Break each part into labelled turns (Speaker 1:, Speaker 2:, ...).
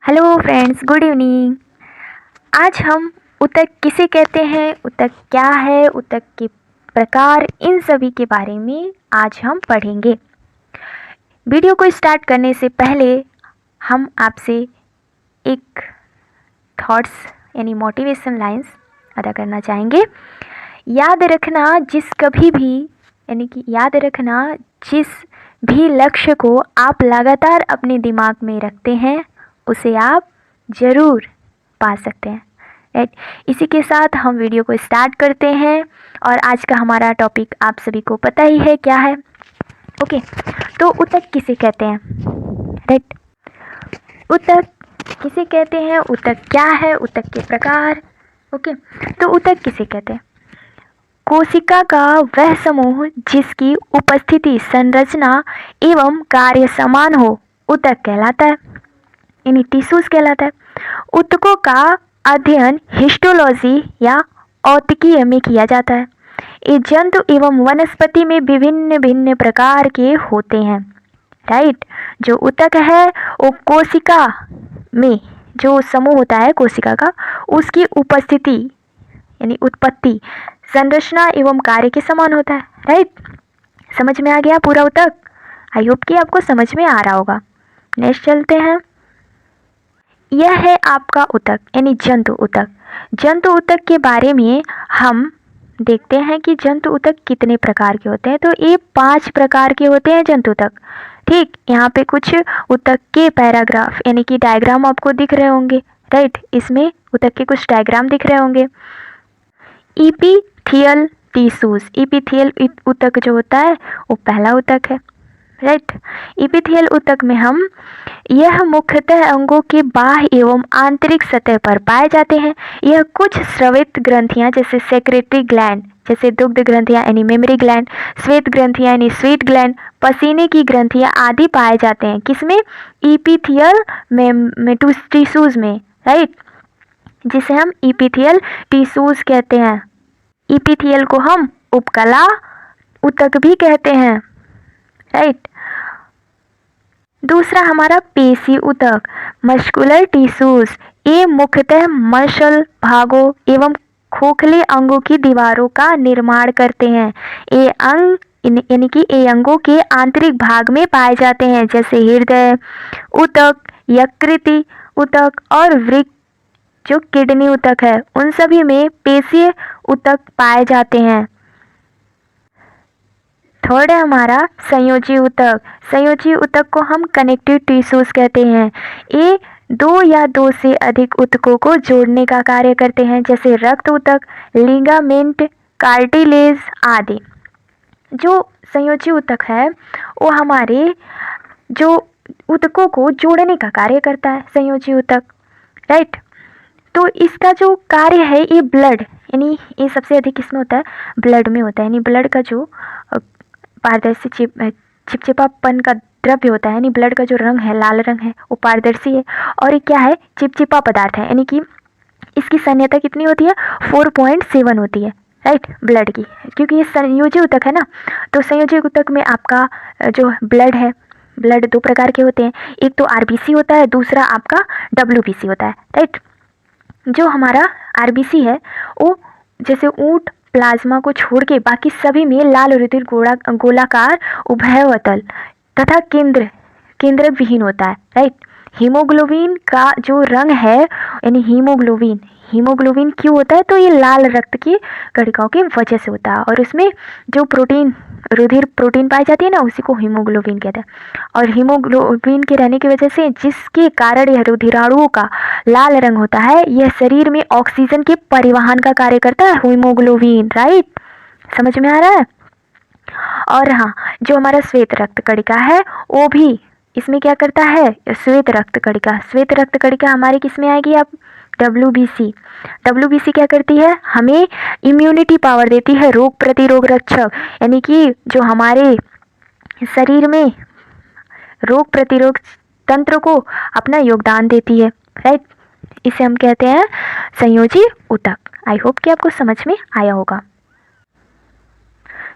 Speaker 1: Hello friends, good evening. आज हम ऊतक किसे कहते हैं, ऊतक क्या है, ऊतक के प्रकार, इन सभी के बारे में आज हम पढ़ेंगे। वीडियो को स्टार्ट करने से पहले हम आपसे एक थॉट्स यानी मोटिवेशन लाइंस अदा करना चाहेंगे। याद रखना जिस भी लक्ष्य को आप लगातार अपने दिमाग में रखते हैं उसे आप ज़रूर पा सकते हैं। राइट, इसी के साथ हम वीडियो को स्टार्ट करते हैं और आज का हमारा टॉपिक आप सभी को पता ही है क्या है। ओके, तो ऊतक किसे कहते हैं? राइट, ऊतक किसे कहते हैं, ऊतक क्या है, ऊतक के प्रकार। ओके, तो ऊतक किसे कहते हैं? कोशिका का वह समूह जिसकी उपस्थिति, संरचना एवं कार्य समान हो ऊतक कहलाता है, यानी टिश्यूज कहलाता है। ऊतकों का अध्ययन हिस्टोलॉजी या औतकीय में किया जाता है। ये जंतु एवं वनस्पति में विभिन्न भिन्न प्रकार के होते हैं। राइट, जो ऊतक है वो कोशिका में जो समूह होता है कोशिका का, उसकी उपस्थिति यानी उत्पत्ति, संरचना एवं कार्य के समान होता है। राइट, समझ में आ गया पूरा ऊतक? आई होप कि आपको समझ में आ रहा होगा। नेक्स्ट चलते हैं। यह है आपका ऊतक यानी जंतु ऊतक। जंतु ऊतक के बारे में हम देखते हैं कि जंतु ऊतक कितने प्रकार के होते हैं। तो ये 5 प्रकार के होते हैं जंतु ऊतक। ठीक, यहाँ पे कुछ ऊतक के पैराग्राफ यानी कि डायग्राम आपको दिख रहे होंगे। राइट, इसमें ऊतक के कुछ डायग्राम दिख रहे होंगे। इपिथियल टिश्यूज, इपिथियल ऊतक जो होता है वो पहला ऊतक है। राइट, इपिथियल ऊतक में हम यह मुख्यतः अंगों के बाह्य एवं आंतरिक सतह पर पाए जाते हैं। यह कुछ स्रावित ग्रंथियां जैसे सेक्रेटरी ग्लैंड जैसे दुग्ध ग्रंथियां यानी मेमरी ग्लैंड, श्वेत ग्रंथियां यानी स्वीट ग्लैंड, पसीने की ग्रंथियां आदि पाए जाते हैं। किसमें? इपिथियल में टिश्यूज में। राइट, जिसे हम इपिथियल टिश्यूज कहते हैं। इपिथियल को हम उपकला ऊतक भी कहते हैं। राइट, दूसरा हमारा पेशी ऊतक, मस्कुलर टिश्यूज। ये मुख्यतः मसल भागों एवं खोखले अंगों की दीवारों का निर्माण करते हैं। ये अंग यानी कि ये अंगों के आंतरिक भाग में पाए जाते हैं, जैसे हृदय ऊतक, यकृति ऊतक और वृक्क जो किडनी ऊतक है, उन सभी में पेशीय ऊतक पाए जाते हैं। थर्ड है हमारा संयोजी ऊतक। संयोजी ऊतक को हम कनेक्टिव टिश्यूज कहते हैं। ये 2 या 2 से अधिक ऊतकों को जोड़ने का कार्य करते हैं, जैसे रक्त ऊतक, लिगामेंट, कार्टिलेज आदि। जो संयोजी ऊतक है वो हमारे जो ऊतकों को जोड़ने का कार्य करता है, संयोजी ऊतक। राइट, तो इसका जो कार्य है ये ब्लड यानी ये सबसे अधिक किसमें होता है? ब्लड में होता है। यानी ब्लड का जो पारदर्शी चिपचिपापन का द्रव्य होता है, यानी ब्लड का जो रंग है, लाल रंग है, वो पारदर्शी है और ये क्या है? चिपचिपा पदार्थ है। यानी कि इसकी सांद्रता कितनी होती है? 4.7 होती है। राइट, ब्लड की, क्योंकि ये संयोजी ऊतक है ना। तो संयोजी ऊतक में आपका जो ब्लड है, ब्लड 2 प्रकार के होते हैं। एक तो आरबीसी होता है, दूसरा आपका डब्ल्यूबीसी होता है। राइट, जो हमारा आरबीसी है वो जैसे ऊंट प्लाज्मा को छोड़ के बाकी सभी में लाल रुधिर गोलाकार उभयवतल तथा केंद्र विहीन होता है। राइट, हीमोग्लोबिन का जो रंग है यानी हीमोग्लोबिन क्यों होता है? तो ये लाल रक्त की कणिकाओं की वजह से होता है और उसमें जो रुधिर प्रोटीन पाई जाती है ना, उसी को हीमोग्लोबिन कहते हैं। और हीमोग्लोबिन के रहने की वजह से जिसके कारण यह रुधिराणुओं का लाल रंग होता है, यह शरीर में ऑक्सीजन के परिवहन का कार्य करता है, हीमोग्लोबिन। राइट, समझ में आ रहा है? और हाँ, जो हमारा श्वेत रक्त कणिका है वो भी इसमें क्या करता है? श्वेत रक्त कणिका हमारी किसमें आएगी? अब डब्ल्यूबीसी क्या करती है? हमें इम्यूनिटी पावर देती है, रोग प्रतिरोध रक्षक, यानी कि जो हमारे शरीर में रोग प्रतिरोध तंत्र को अपना योगदान देती है। राइट, इसे हम कहते हैं संयोजी ऊतक। आई होप कि आपको समझ में आया होगा।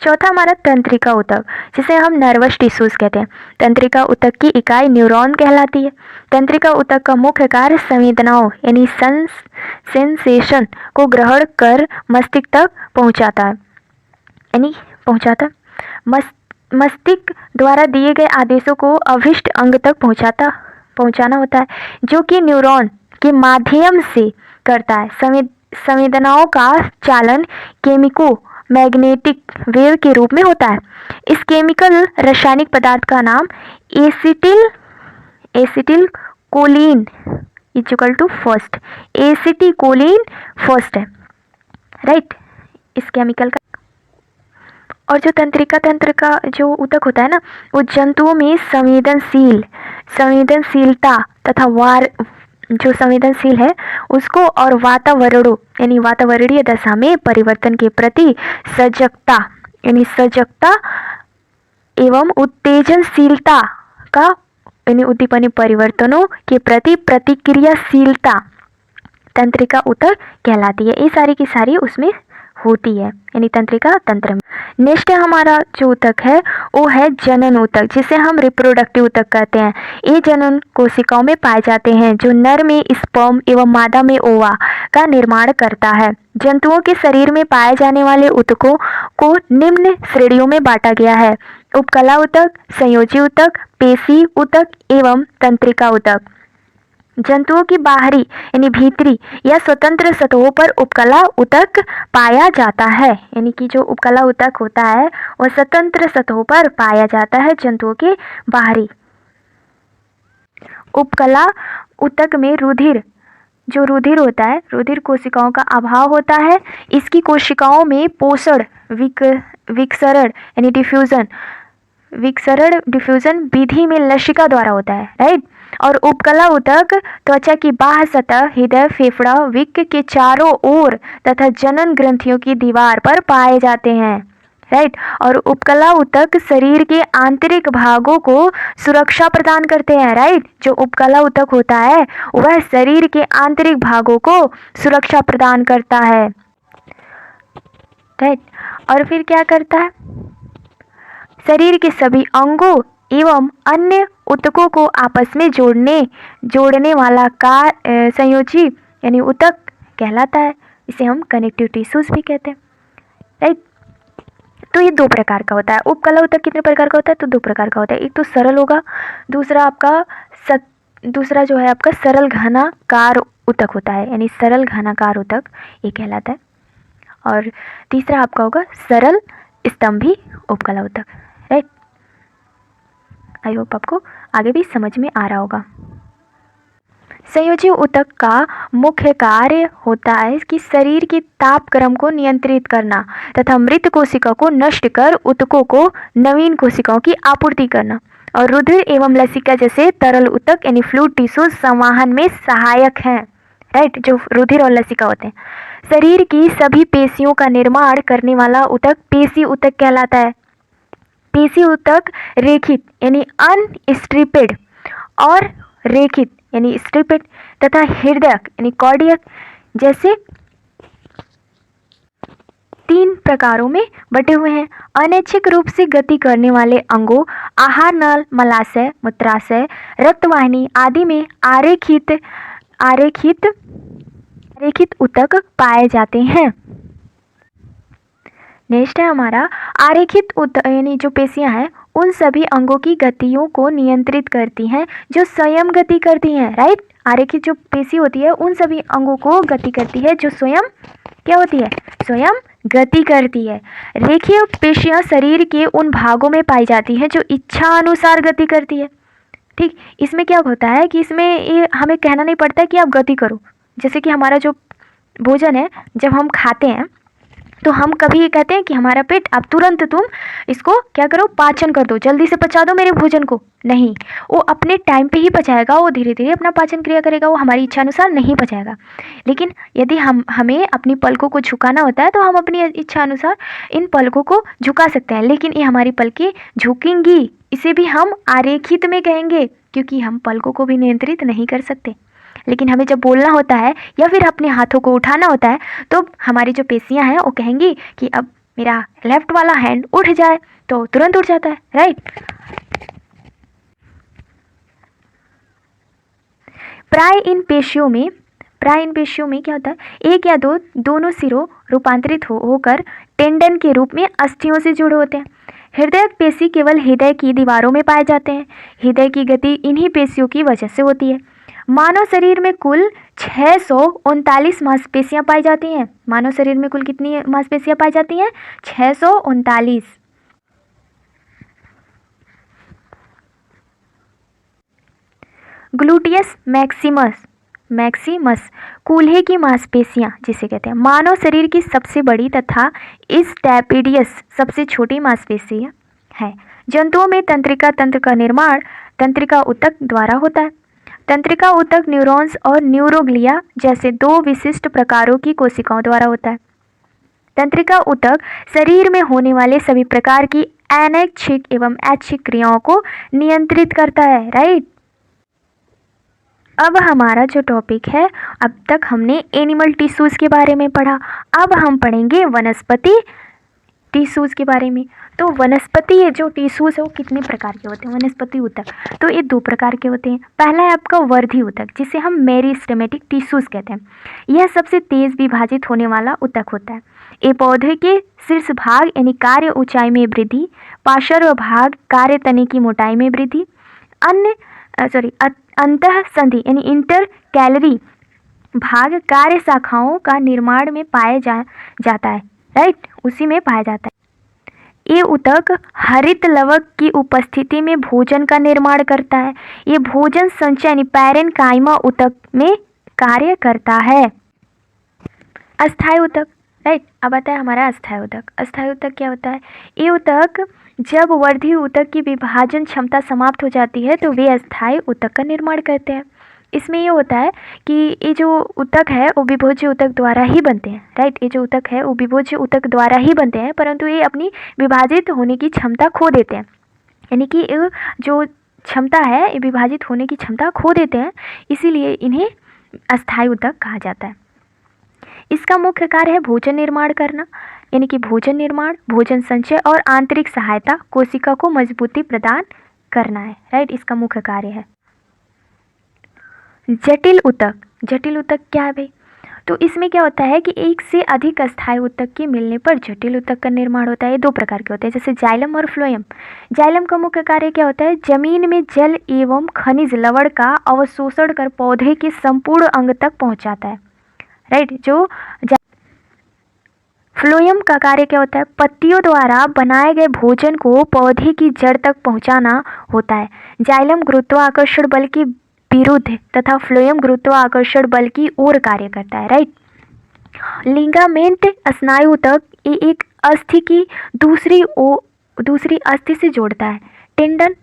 Speaker 1: चौथा हमारा तंत्रिका ऊतक, जिसे हम नर्वस टिश्यूज कहते हैं। तंत्रिका ऊतक की इकाई न्यूरॉन कहलाती है। तंत्रिका ऊतक का मुख्य कार्य संवेदनाओं यानी सेंसेशन को ग्रहण कर मस्तिष्क तक पहुंचाता है, मस्तिष्क द्वारा दिए गए आदेशों को अभिष्ट अंग तक पहुंचाना होता है, जो कि न्यूरॉन के माध्यम से करता है। संवेदनाओं का चालन केमिको मैग्नेटिक वेव के रूप में होता है। इस केमिकल रासायनिक पदार्थ का नाम acetyl choline equal to first acetylcholine first है, राइट, इस केमिकल का। और जो तंत्रिका तंत्र का जो ऊतक होता है ना, वो जंतुओं में संवेदनशीलता तथा जो संवेदनशील है उसको और वातावरणों यानी वातावरणीय दशा में परिवर्तन के प्रति सजगता एवं उत्तेजनशीलता का यानी उद्दीपन परिवर्तनों के प्रति प्रतिक्रियाशीलता तंत्रिका ऊतक कहलाती है। ये सारी की सारी उसमें होती है यानी तंत्रिका तंत्र में। नेक्स्ट हमारा जो ऊतक है वो है जनन ऊतक, जिसे हम रिप्रोडक्टिव ऊतक कहते हैं। ये जनन कोशिकाओं में पाए जाते हैं, जो नर में स्पर्म एवं मादा में ओवा का निर्माण करता है। जंतुओं के शरीर में पाए जाने वाले ऊतकों को निम्न श्रेणियों में बांटा गया है: उपकला ऊतक, संयोजी ऊतक, पेशी ऊतक एवं तंत्रिका ऊतक। जंतुओं की बाहरी यानी भीतरी या स्वतंत्र सतहों पर उपकला ऊतक पाया जाता है, यानी कि जो उपकला ऊतक होता है वह स्वतंत्र सतहों पर पाया जाता है जंतुओं के बाहरी। उपकला ऊतक में रुधिर होता है, रुधिर कोशिकाओं का अभाव होता है। इसकी कोशिकाओं में पोषण विकसरण यानी डिफ्यूजन विधि में लसिका द्वारा होता है, राइट। और उपकला ऊतक त्वचा की बाह्य सतह, हृदय, फेफड़ा, वृक्क के चारों ओर तथा जनन ग्रंथियों की दीवार पर पाए जाते हैं, राइट। और उपकला ऊतक शरीर के आंतरिक भागों को सुरक्षा प्रदान करते हैं, राइट। जो उपकला ऊतक होता है वह शरीर के आंतरिक भागों को सुरक्षा प्रदान करता है, राइट। और फिर क्या करता है, शरीर के सभी अंगों एवं अन्य ऊतकों को आपस में जोड़ने वाला संयोजी यानी ऊतक कहलाता है। इसे हम कनेक्टिव टिश्यूज भी कहते हैं, राइट। तो ये दो प्रकार का होता है। उपकला ऊतक कितने प्रकार का होता है? तो दो प्रकार का होता है। एक तो सरल होगा, दूसरा जो है आपका सरल घनाकार ऊतक होता है, यानी सरल घनाकार ऊतक ये कहलाता है। और तीसरा आपका होगा सरल स्तंभी उपकला ऊतक, राइट। आई होप आपको आगे भी समझ में आ रहा होगा। संयोजी ऊतक का मुख्य कार्य होता है कि शरीर के तापक्रम को नियंत्रित करना तथा मृत कोशिका को नष्ट कर ऊतकों को नवीन कोशिकाओं की आपूर्ति करना। और रुधिर एवं लसिका जैसे तरल ऊतक यानी फ्लूइड टिश्यूज संवाहन में सहायक हैं, राइट। जो रुधिर और लसिका होते हैं। शरीर की सभी पेशियों का निर्माण करने वाला ऊतक पेशी ऊतक कहलाता है। पेशी ऊतक रेखित यानी अनस्ट्रिपेड और रेखित यानी स्ट्रिपेड तथा हृदयक यानी कार्डियक जैसे तीन प्रकारों में बटे हुए हैं। अनैच्छिक रूप से गति करने वाले अंगों आहार नल, मलाशय, मूत्राशय, रक्तवाहिनी आदि में आरेखित ऊतक पाए जाते हैं। नेक्स्ट है हमारा आरेखित ऊतक यानी जो पेशियां हैं उन सभी अंगों की गतियों को नियंत्रित करती हैं जो स्वयं गति करती हैं, राइट। आरेखित जो पेशी होती है उन सभी अंगों को गति करती है जो स्वयं क्या होती है, स्वयं गति करती है। रेखीय पेशियां शरीर के उन भागों में पाई जाती हैं जो इच्छा अनुसार गति करती है, ठीक। इसमें क्या होता है कि इसमें ये हमें कहना नहीं पड़ता है कि आप गति करो। जैसे कि हमारा जो भोजन है जब हम खाते हैं तो हम कभी ये कहते हैं कि हमारा पेट अब तुरंत तुम इसको क्या करो, पाचन कर दो, जल्दी से पचा दो मेरे भोजन को। नहीं, वो अपने टाइम पे ही पचाएगा, वो धीरे धीरे अपना पाचन क्रिया करेगा, वो हमारी इच्छा अनुसार नहीं पचाएगा। लेकिन यदि हमें अपनी पलकों को झुकाना होता है तो हम अपनी इच्छा अनुसार इन पलकों को झुका सकते हैं, लेकिन ये हमारी पलकें झुकेंगी। इसे भी हम आरेखित में कहेंगे क्योंकि हम पलकों को भी नियंत्रित नहीं कर सकते। लेकिन हमें जब बोलना होता है या फिर अपने हाथों को उठाना होता है तो हमारी जो पेशियां हैं वो कहेंगी कि अब मेरा लेफ्ट वाला हैंड उठ जाए तो तुरंत उठ जाता है, राइट। प्राय इन पेशियों में क्या होता है, एक या दोनों सिरों रूपांतरित होकर टेंडन के रूप में अस्थियों से जुड़े होते हैं। हृदय पेशी केवल हृदय की दीवारों में पाए जाते हैं। हृदय की गति इन्हीं पेशियों की वजह से होती है। मानव शरीर में कुल 639 मांसपेशियां पाई जाती हैं। मानव शरीर में कुल कितनी मांसपेशियां पाई जाती हैं? 639। ग्लूटियस मैक्सिमस कूल्हे की मांसपेशियां जिसे कहते हैं, मानव शरीर की सबसे बड़ी तथा स्टेपिडियस सबसे छोटी मांसपेशी है। जंतुओं में तंत्रिका तंत्र का निर्माण तंत्रिका ऊतक द्वारा होता है। तंत्रिका ऊतक न्यूरॉन्स और न्यूरोग्लिया जैसे दो विशिष्ट प्रकारों की कोशिकाओं द्वारा होता है। तंत्रिका ऊतक शरीर में होने वाले सभी प्रकार की अनैच्छिक एवं ऐच्छिक क्रियाओं को नियंत्रित करता है, राइट। अब हमारा जो टॉपिक है, अब तक हमने एनिमल टिश्यूज़ के बारे में पढ़ा, अब हम पढ़ेंगे वनस्पति टिश्यूज़ के बारे में। तो वनस्पति ये जो टिश्यूज़ है वो कितने प्रकार के होते हैं? वनस्पति ऊतक तो ये 2 प्रकार के होते हैं। पहला है आपका वर्धी ऊतक जिसे हम मेरिस्टेमेटिक टिश्यूज़ कहते हैं। यह सबसे तेज़ विभाजित होने वाला ऊतक होता है। ये पौधे के शीर्ष भाग यानी कार्य ऊंचाई में वृद्धि, पार्श्व भाग कार्य तने की मोटाई में वृद्धि, अंतः संधि यानी इंटर कैलरी भाग कार्य शाखाओं का निर्माण में पाया जाता है, राइट, उसी में पाया जाता है। ये ऊतक हरित लवक की उपस्थिति में भोजन का निर्माण करता है। ये भोजन संचय यानी पैरेन्काइमा ऊतक में कार्य करता है। अस्थायी ऊतक, राइट। अब आता है हमारा अस्थायी ऊतक। अस्थायी ऊतक क्या होता है? ये ऊतक जब वर्धी ऊतक की विभाजन क्षमता समाप्त हो जाती है तो वे अस्थायी ऊतक का निर्माण करते हैं। इसमें ये होता है कि ये जो ऊतक है वो विभोज्य ऊतक द्वारा ही बनते हैं, राइट। ये जो ऊतक है वो विभोज्य ऊतक द्वारा ही बनते हैं, परंतु ये अपनी विभाजित होने की क्षमता खो देते हैं। यानी कि जो क्षमता है ये विभाजित होने की क्षमता खो देते हैं, इसीलिए इन्हें अस्थायी ऊतक कहा जाता है। इसका मुख्य कार्य है भोजन निर्माण करना, यानी कि भोजन निर्माण, भोजन संचय और आंतरिक सहायता, कोशिका को मजबूती प्रदान करना है, राइट। इसका मुख्य कार्य है। जटिल ऊतक क्या है भाई? तो इसमें क्या होता है कि एक से अधिक अस्थायी ऊतक के मिलने पर जटिल ऊतक का निर्माण होता है। ये 2 प्रकार के होते हैं, जैसे जाइलम और फ्लोएम। जाइलम का मुख्य कार्य क्या होता है? जमीन में जल एवं खनिज लवण का अवशोषण कर पौधे के संपूर्ण अंग तक पहुंचाता है, राइट। जो फ्लोएम का कार्य क्या होता है? पत्तियों द्वारा बनाए गए भोजन को पौधे की जड़ तक पहुंचाना होता है। जाइलम गुरुत्वाकर्षण बल के विरुद्ध तथा फ्लोएम गुरुत्वाकर्षण बल की ओर कार्य करता है, राइट। लिगामेंट स्नायु ऊतक एक अस्थि की दूसरी अस्थि से जोड़ता है। टेंडन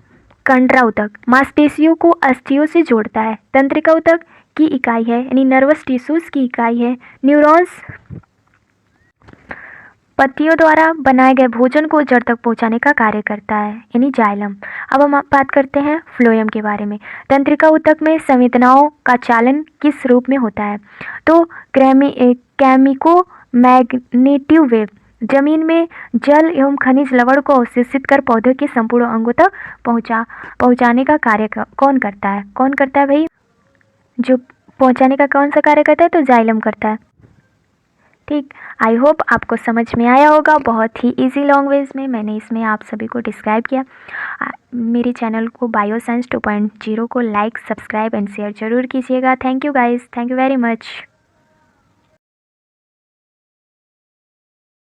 Speaker 1: कंडरा ऊतक मांसपेशियों को अस्थियों से जोड़ता है। तंत्रिका ऊतक की इकाई है, यानी नर्वस टिश्यूज की इकाई है। न्यूरॉन्स पत्तियों द्वारा बनाए गए भोजन को जड़ तक पहुंचाने का कार्य करता है, यानी जाइलम। अब हम बात करते हैं फ्लोएम के बारे में। तंत्रिका ऊतक में संवेदनाओं का चालन किस रूप में होता है? तो केमिको मैग्नेटिव वेव जमीन में जल एवं खनिज लवण को अवशोषित कर पौधे के संपूर्ण अंगों तक पहुंचाने का कार्य कौन करता है भाई? जो पहुंचाने का कौन सा कार्य करता है? तो जाइलम करता है, ठीक। आई होप आपको समझ में आया होगा। बहुत ही इजी लैंग्वेज में मैंने इसमें आप सभी को डिस्क्राइब किया। मेरे चैनल को बायोसाइंस 2.0 को लाइक, सब्सक्राइब एंड शेयर जरूर कीजिएगा। Thank you guys, thank you very much.